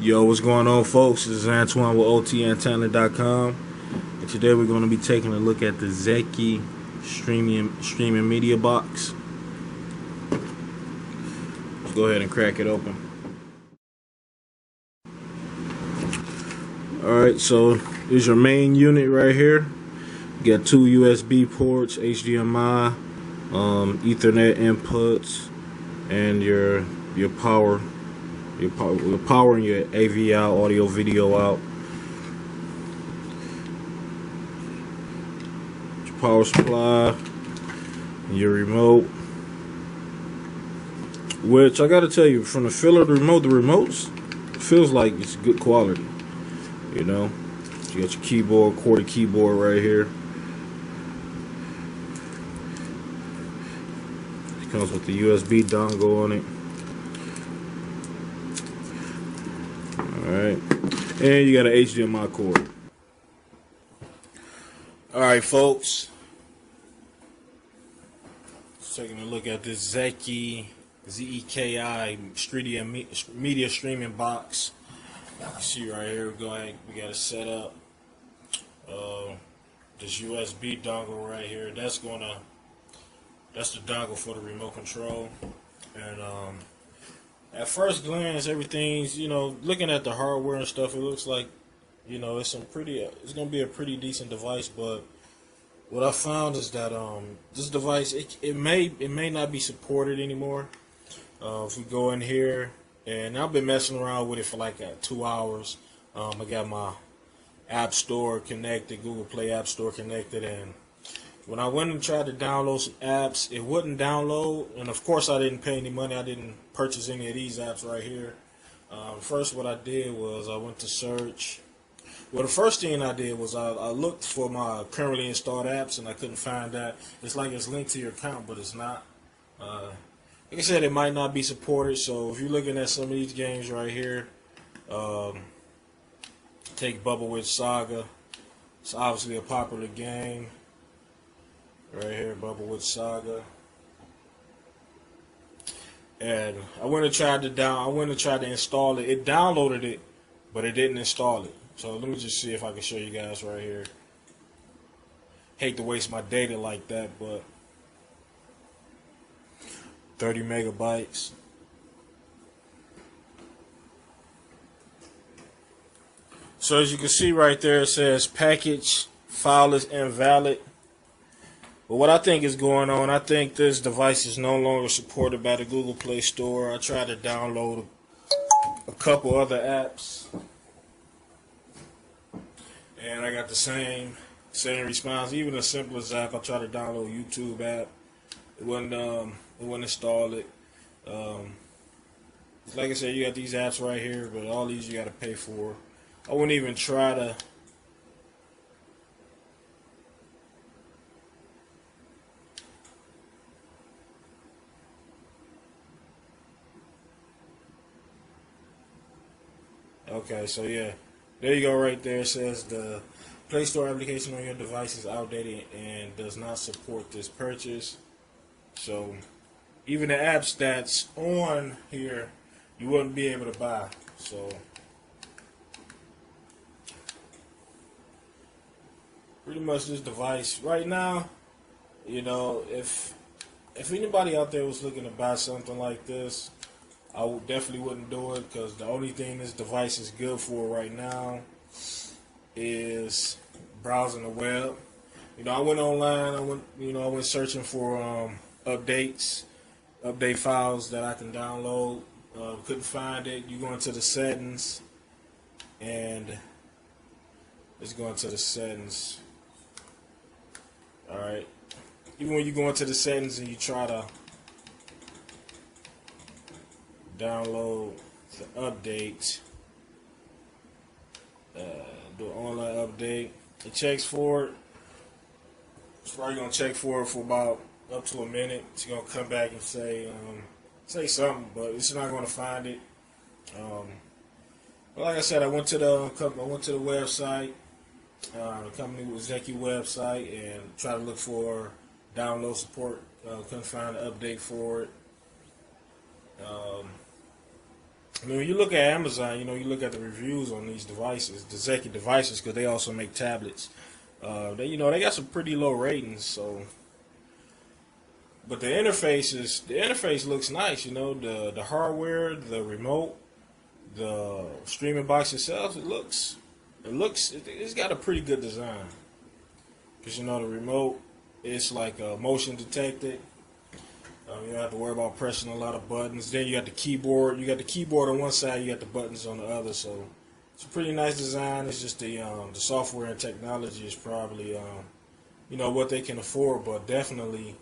Yo, what's going on, folks? This is Antoine with OTAntenna.com, and today we're going to be taking a look at the Zeki streaming media box. Let's go ahead and crack it open. Alright, so here's your main unit right here. You got two USB ports, HDMI, Ethernet inputs, and your power. Your power and your AV out, audio, video out. Your power supply, and your remote. Which I gotta tell you, from the feel of the remotes, it feels like it's good quality. You know, you got your keyboard, QWERTY keyboard right here. It comes with the USB dongle on it. Alright, and you got an HDMI cord. Alright, folks, just taking a look at this Zeki Zeki media streaming box. You can see right here, we got it set up. This USB dongle right here, that's the dongle for the remote control. And at first glance, everything's, looking at the hardware and stuff, it looks like, it's gonna be a pretty decent device. But what I found is that this device, it may not be supported anymore. If we go in here, and I've been messing around with it for like 2 hours. I got my App Store connected, Google Play App Store connected, and when I went and tried to download some apps, it wouldn't download. And of course, I didn't pay any money. I didn't purchase any of these apps right here. First, what I did was I went to search. Well, the first thing I did was I looked for my currently installed apps, and I couldn't find that. It's like it's linked to your account, but it's not. Like I said, it might not be supported. So if you're looking at some of these games right here, take Bubblewood Saga. It's obviously a popular game. Right here, Bubblewood Saga. And I went and tried to install it. It downloaded it, but it didn't install it. So let me just see if I can show you guys right here. Hate to waste my data like that, but 30 megabytes. So as you can see right there, it says package file is invalid. But what I think is going on, I think this device is no longer supported by the Google Play Store. I tried to download a couple other apps, and I got the same response. Even the simplest app, I tried to download YouTube app. It wouldn't install it. Like I said, you got these apps right here, but all these you got to pay for. I wouldn't even try to. Okay, so yeah, there you go right there. It says the Play Store application on your device is outdated and does not support this purchase. So even the apps that's on here, you wouldn't be able to buy. So pretty much this device right now, if anybody out there was looking to buy something like this, I definitely wouldn't do it, because the only thing this device is good for right now is browsing the web. I went online. I went searching for update files that I can download. Couldn't find it. You go into the settings, and let's go into the settings. All right. Even when you go into the settings and you try to download the update, do an online update, it checks for it. It's probably gonna check for it for about up to a minute. It's gonna come back and say something, but it's not gonna find it. But like I said, I went to the website, the company with Zeki website, and tried to look for download support. Couldn't find an update for it. I mean, when you look at Amazon, you look at the reviews on these devices, the Zeki devices, because they also make tablets. They got some pretty low ratings. So, but the interface looks nice. The hardware, the remote, the streaming box itself. It's got a pretty good design. Because the remote, it's like motion detected. You don't have to worry about pressing a lot of buttons. Then you got the keyboard. You got the keyboard on one side. You got the buttons on the other. So it's a pretty nice design. It's just the software and technology is probably what they can afford, but definitely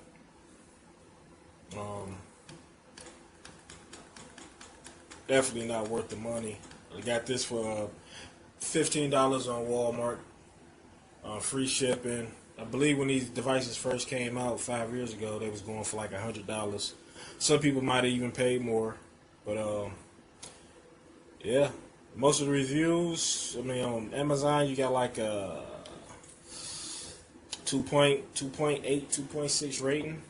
definitely not worth the money. I got this for $15 on Walmart. Free shipping. I believe when these devices first came out 5 years ago, they was going for like $100. Some people might have even paid more, but yeah. Most of the reviews, I mean, on Amazon, you got like a 2.8, 2.6 rating.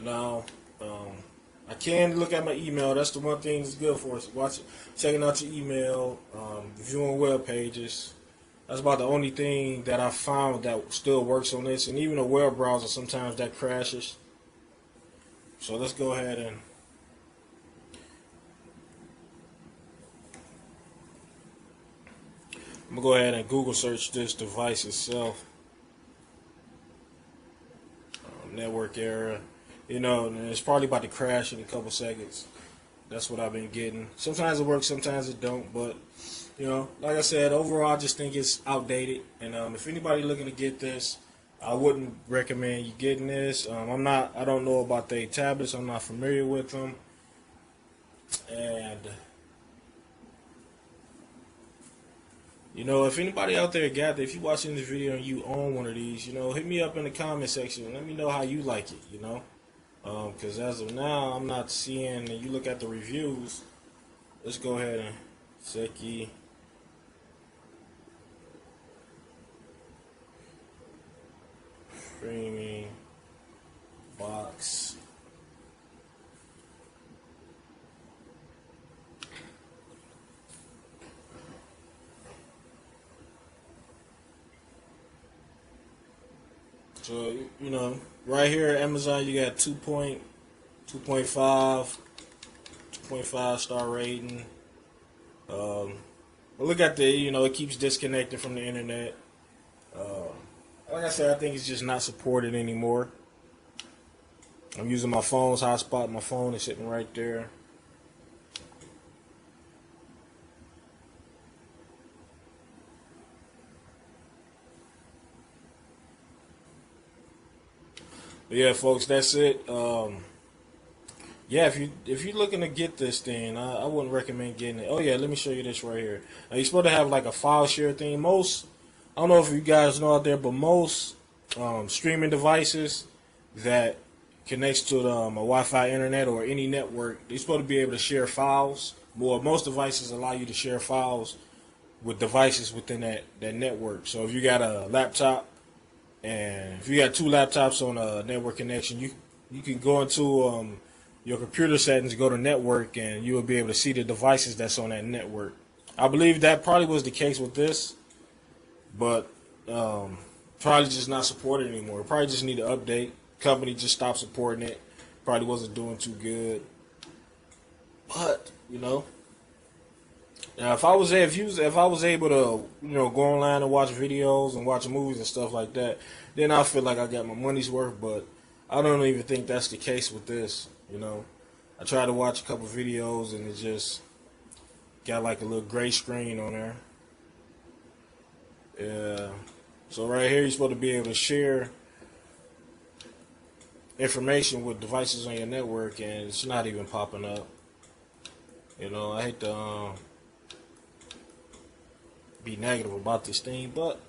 Now, I can look at my email. That's the one thing that's good for us. Checking out your email, viewing web pages. That's about the only thing that I found that still works on this. And even a web browser, sometimes that crashes. So let's go ahead and I'm gonna go ahead and Google search this device itself. Network error. And it's probably about to crash in a couple seconds. That's what I've been getting. Sometimes it works, sometimes it don't. But like I said, overall, I just think it's outdated. And if anybody looking to get this, I wouldn't recommend you getting this. I don't know about their tablets. I'm not familiar with them. And if anybody out there got that, if you're watching this video and you own one of these, hit me up in the comment section and let me know how you like it. Because as of now, I'm not seeing, and you look at the reviews, let's go ahead and Zeki streaming box. So, right here at Amazon, you got 2.5 star rating. But look at it keeps disconnecting from the internet. Like I said, I think it's just not supported anymore. I'm using my phone's hotspot. My phone is sitting right there. But yeah, folks, that's it. Yeah, if you're looking to get this thing, I wouldn't recommend getting it. Oh yeah, let me show you this right here. Now, you're supposed to have like a file share thing. I don't know if you guys know out there, but most streaming devices that connects to a Wi-Fi internet or any network, they're supposed to be able to share files. Most devices allow you to share files with devices within that network. So if you got a laptop, and if you got two laptops on a network connection, you can go into your computer settings, go to network, and you will be able to see the devices that's on that network. I believe that probably was the case with this, but probably just not supported anymore. Probably just need to update. Company just stopped supporting it. Probably wasn't doing too good. But now if I was able to go online and watch videos and watch movies and stuff like that, then I feel like I got my money's worth. But I don't even think that's the case with this. I tried to watch a couple videos and it just got like a little gray screen on there. Yeah. So right here, you're supposed to be able to share information with devices on your network, and it's not even popping up. I hate to be negative about this thing, but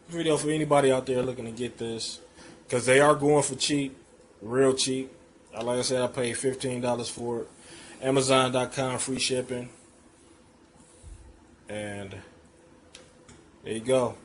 video for anybody out there looking to get this, because they are going for cheap, real cheap. Like I said, I paid $15 for it. Amazon.com, free shipping, and there you go.